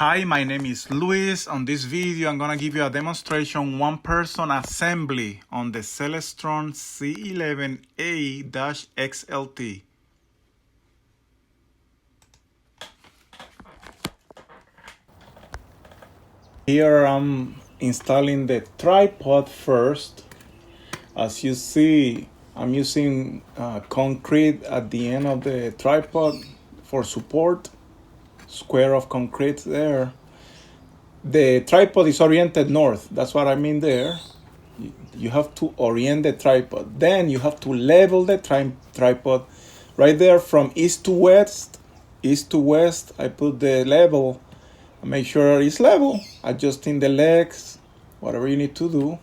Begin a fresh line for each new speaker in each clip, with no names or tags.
Hi, my name is Luis. On this video, I'm going to give you a demonstration one-person assembly on the Celestron C11 A-XLT. Here I'm installing the tripod first. As you see, I'm using concrete at the end of the tripod for support. Square of concrete there. The tripod is oriented north. That's what I mean there. You have to orient the tripod. Then you have to level the tripod right there from east to west. East to west, I put the level. Make sure it's level. Adjusting the legs, whatever you need to do.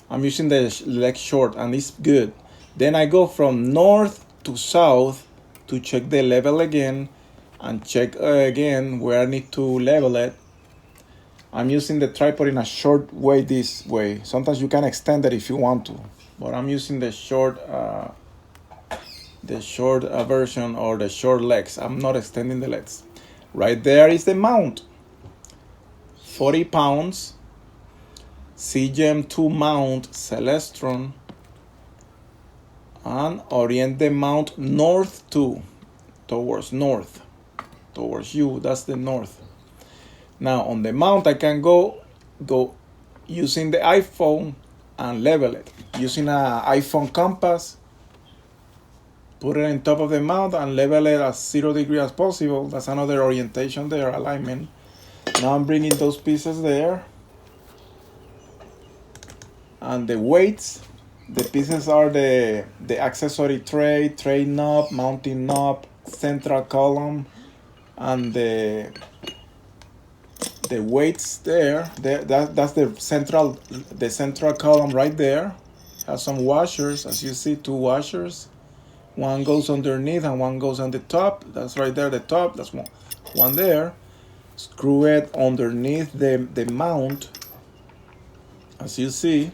I'm using the leg short and it's good. Then I go from north to south to check the level again and check again where I need to level it. I'm using the tripod in a short way this way. Sometimes you can extend it if you want to, but I'm using the short version or the short legs. I'm not extending the legs. Right there is the mount. 40 pounds. CGEM 2 mount Celestron. And orient the mount north towards north. Towards you, that's the north. Now on the mount, I can go using the iPhone and level it. Using an iPhone compass, put it on top of the mount and level it as 0 degrees as possible. That's another orientation there, alignment. Now I'm bringing those pieces there. And the weights, the pieces are the accessory tray knob, mounting knob, central column, and the weights there. That's the central column right there. Has some washers, as you see, 2 washers. One goes underneath and one goes on the top. That's right there, the top. That's one there. Screw it underneath the mount, as you see.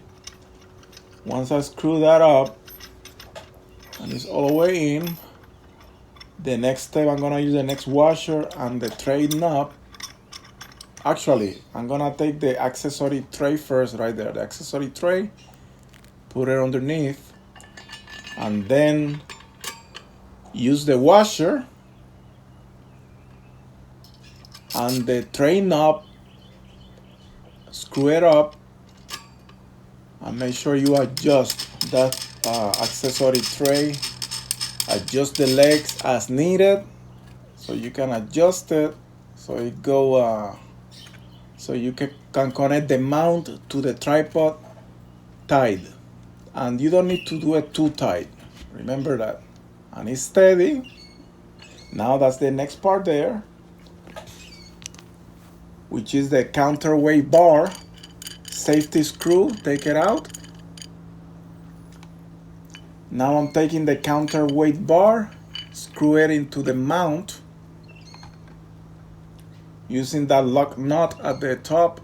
Once I screw that up and it's all the way in, the next step, I'm gonna use the next washer and the tray knob. Actually, I'm gonna take the accessory tray first, right there. The accessory tray, put it underneath, and then use the washer and the tray knob, screw it up, and make sure you adjust that accessory tray. Adjust the legs as needed, so you can adjust it so it go. So you can connect the mount to the tripod tight, and you don't need to do it too tight. Remember that. And it's steady. Now that's the next part there, which is the counterweight bar. Safety screw, take it out. Now I'm taking the counterweight bar, screw it into the mount, using that lock nut at the top.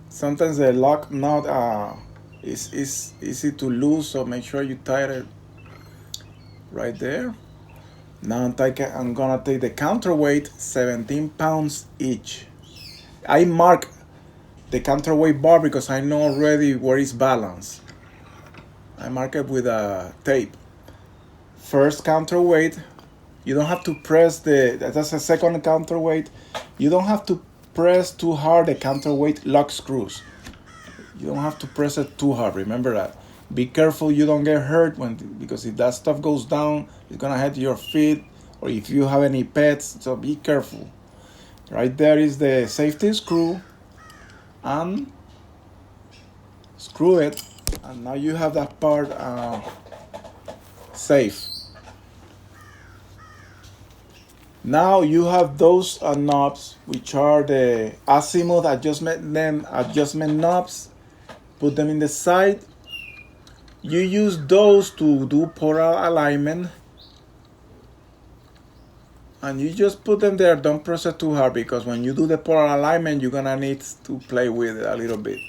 Sometimes the lock nut is easy to lose, so make sure you tie it right there. Now I'm gonna take the counterweight, 17 pounds each. I mark the counterweight bar because I know already where it's balanced. I mark it with a tape. First counterweight, you don't have to press that's a second counterweight. You don't have to press too hard the counterweight lock screws. You don't have to press it too hard, remember that. Be careful you don't get hurt because if that stuff goes down, it's gonna hit your feet, or if you have any pets, so be careful. Right there is the safety screw, and screw it, and now you have that part safe. Now you have those knobs, which are the azimuth adjustment knobs. Put them in the side. You use those to do polar alignment, and you just put them there. Don't press it too hard, because when you do the polar alignment, you're gonna need to play with it a little bit.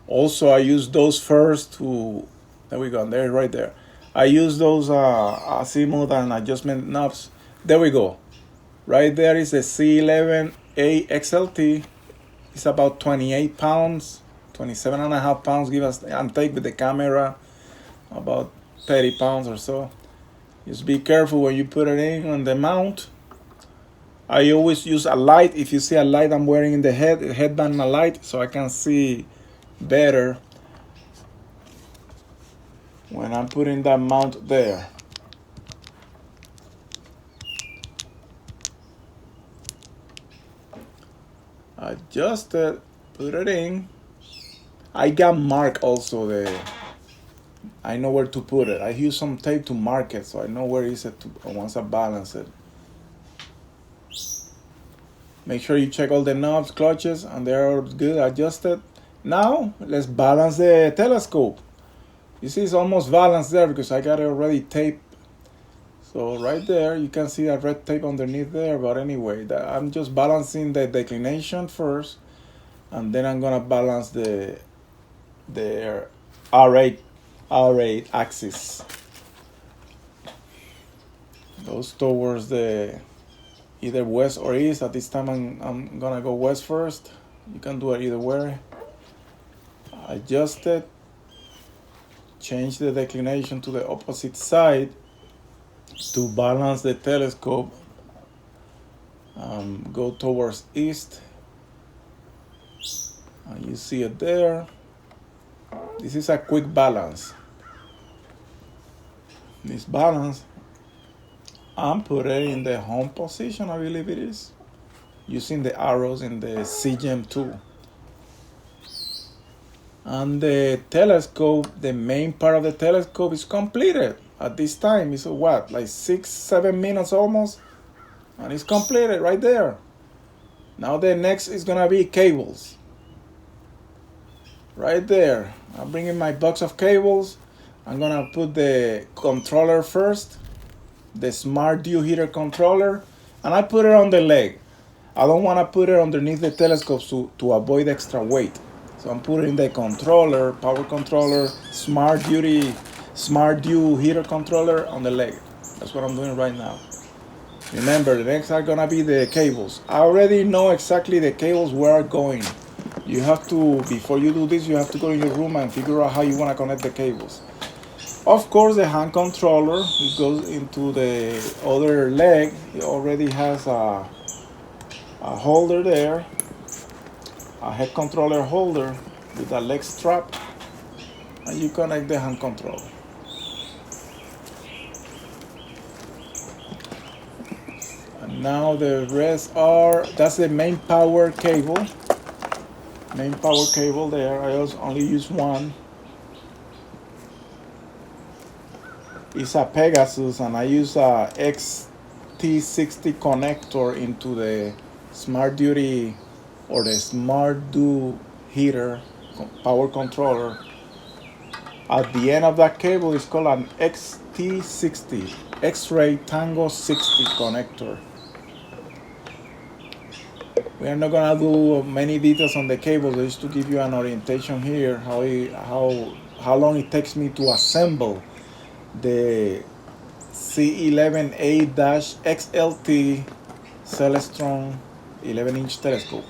Also, I use those first there we go, there, right there. I use those azimuth and adjustment knobs. There we go. Right there is a C11 A-XLT. It's about 28 pounds, 27 and a half pounds, give us and take with the camera, about 30 pounds or so. Just be careful when you put it in on the mount. I always use a light. If you see a light I'm wearing in the headband, a light, so I can see better when I'm putting that mount there. Adjust it, put it in. I got marked also I know where to put it. I use some tape to mark it, so I know where is it once I balance it. Make sure you check all the knobs, clutches, and they're all good, adjusted. Now, let's balance the telescope. You see it's almost balanced there because I got it already taped. So right there, you can see that red tape underneath there, but anyway, I'm just balancing the declination first, and then I'm gonna balance the R8 axis. Goes towards the either west or east. At this time I'm gonna go west first. You can do it either way. Adjust it, change the declination to the opposite side to balance the telescope. Go towards east, and you see it there. This is a quick balance. This balance, I'm put it in the home position, I believe it is, using the arrows in the CGEM tool. And the telescope, the main part of the telescope is completed. At this time, it's what, like 6-7 minutes almost, and it's completed right there. Now the next is gonna be cables. Right there, I'm bringing my box of cables. I'm gonna put the controller first, the smart dew heater controller, and I put it on the leg. I don't want to put it underneath the telescope to avoid extra weight. So I'm putting the controller, power controller, smart dew heater controller on the leg. That's what I'm doing right now. Remember, the next are gonna be the cables. I already know exactly the cables where are going. You have to, before you do this, you have to go in your room and figure out how you want to connect the cables. Of course, the hand controller, it goes into the other leg. It already has a holder there, a head controller holder with a leg strap, and you connect the hand controller. And now the rest that's the main power cable. Main power cable there. I also only use one. It's a Pegasus, and I use a XT60 connector into the Smart Duty or the Smart Dew heater power controller. At the end of that cable is called an XT60, X-Ray Tango 60 connector. We are not gonna do many details on the cable, just to give you an orientation here how long it takes me to assemble the C11 A-XLT Celestron 11-inch telescope.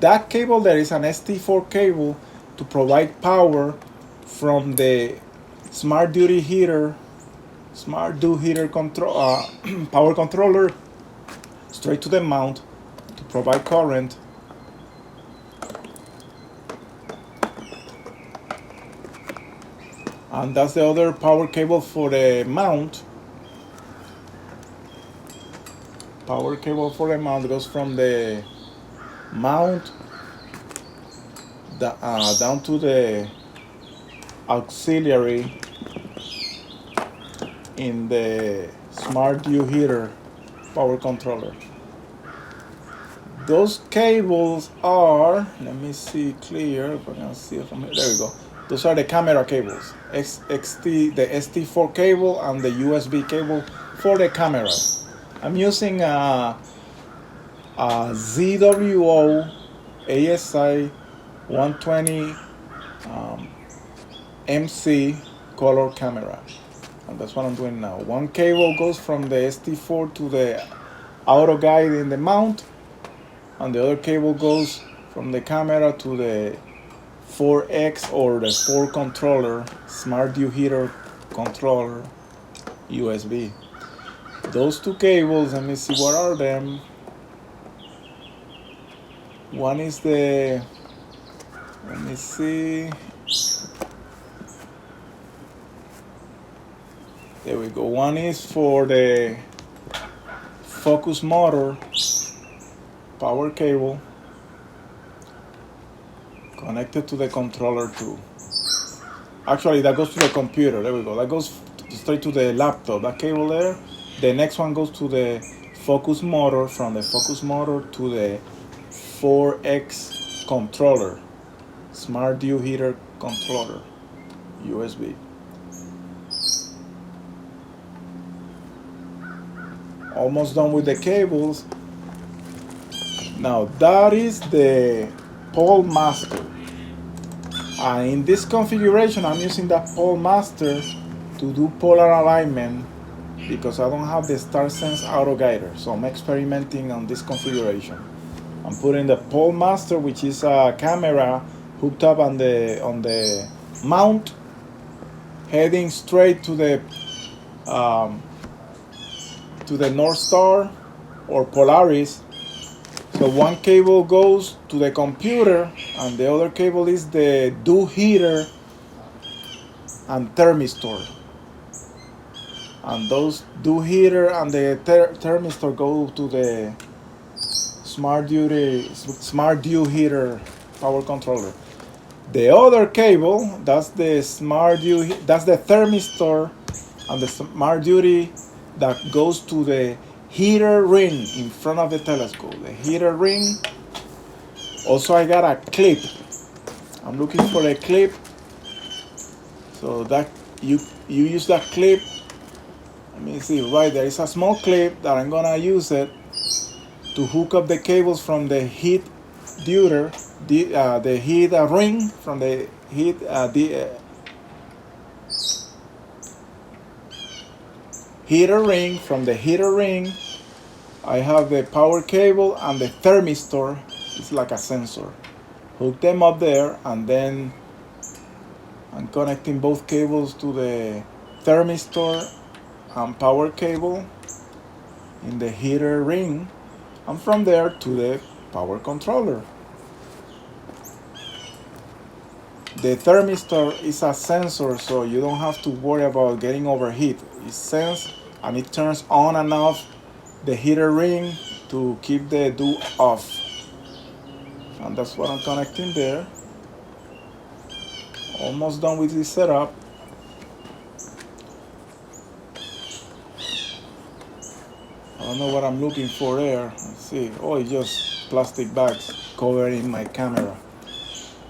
That cable there is an ST4 cable to provide power from the Smart Dew heater power controller straight to the mount to provide current. And that's the other power cable for the mount. Power cable for the mount goes from the mount down to the auxiliary in the Smart Dew heater power controller. Those cables are, let me see clear, if I can see it from here. There we go. Those are the camera cables. The ST4 cable and the USB cable for the camera. I'm using a ZWO ASI 120 MC color camera. And that's what I'm doing now. One cable goes from the ST4 to the auto guide in the mount, and the other cable goes from the camera to the 4X or the 4 controller, smart dew heater controller USB. Those two cables, let me see what are them. One is the, let me see, there we go. One is for the focus motor power cable connected to the controller too. Actually, that goes to the computer. There we go. That goes straight to the laptop. That cable there. The next one goes to the focus motor. From the focus motor to the 4X controller, smart dew heater controller, USB. Almost done with the cables. Now that is the pole master. In this configuration, I'm using that pole master to do polar alignment because I don't have the StarSense auto guider. So I'm experimenting on this configuration. I'm putting the pole master, which is a camera hooked up on the mount, heading straight to the North Star or Polaris. So one cable goes to the computer and the other cable is the dew heater and thermistor. And those dew heater and the thermistor go to the smart dew heater power controller. The other cable, that's the thermistor and the smart duty that goes to the heater ring in front of the telescope. The heater ring. Also, I got a clip. I'm looking for a clip. So that you use that clip. Let me see, right there is a small clip that I'm gonna use it to hook up the cables from the heat heater, the heat ring from the heat heater ring. From the heater ring, I have the power cable and the thermistor. It's like a sensor. Hook them up there, and then I'm connecting both cables to the thermistor and power cable in the heater ring, and from there to the power controller. The thermistor is a sensor, so you don't have to worry about getting overheat. It senses and it turns on and off the heater ring to keep the dew off. And that's what I'm connecting there. Almost done with this setup. I don't know what I'm looking for there. Let's see. Oh, it's just plastic bags covering my camera.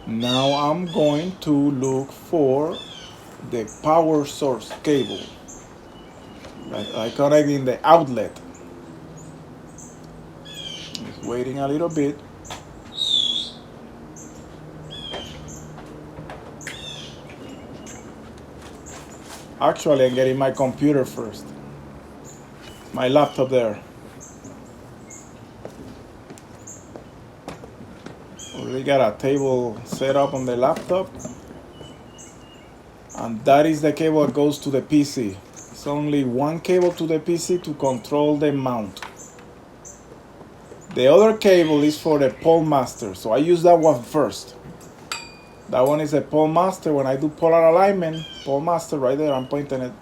Now I'm going to look for the power source cable. I connect in the outlet. Just waiting a little bit. Actually, I'm getting my computer first. My laptop there. Already got a table set up on the laptop. And that is the cable that goes to the PC. It's only one cable to the PC to control the mount. The other cable is for the pole master, so I use that one first. That one is a pole master. When I do polar alignment, pole master right there, I'm pointing it.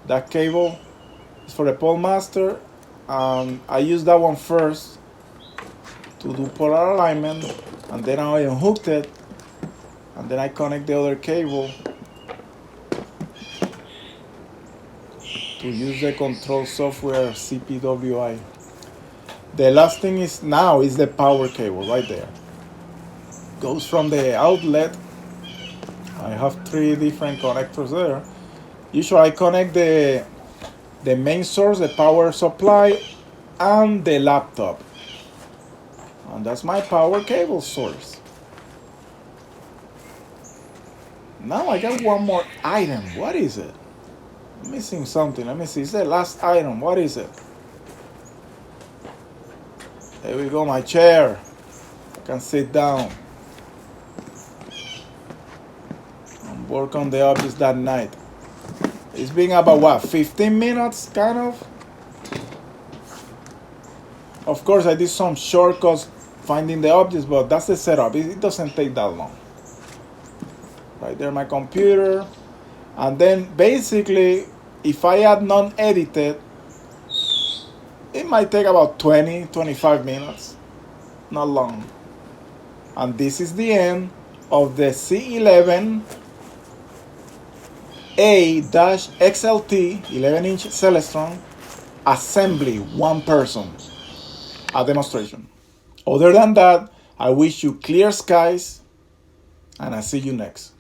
That cable is for the pole master. I use that one first to do polar alignment, and then I unhooked it, and then I connect the other cable to use the control software CPWI. The last thing is now is the power cable right there. Goes from the outlet. I have 3 different connectors there. Usually I connect the main source, the power supply, and the laptop. And that's my power cable source. Now I got one more item. What is it? I'm missing something. Let me see. It's the last item. What is it? There we go, my chair. I can sit down and work on the objects that night. It's been about what, 15 minutes, kind of? Of course, I did some shortcuts finding the objects, but that's the setup. It doesn't take that long. Right there, my computer. And then basically, if I add non-edited, it might take about 20-25 minutes. Not long. And this is the end of the C11 A-XLT 11-inch Celestron assembly, one person, a demonstration. Other than that, I wish you clear skies, and I see you next.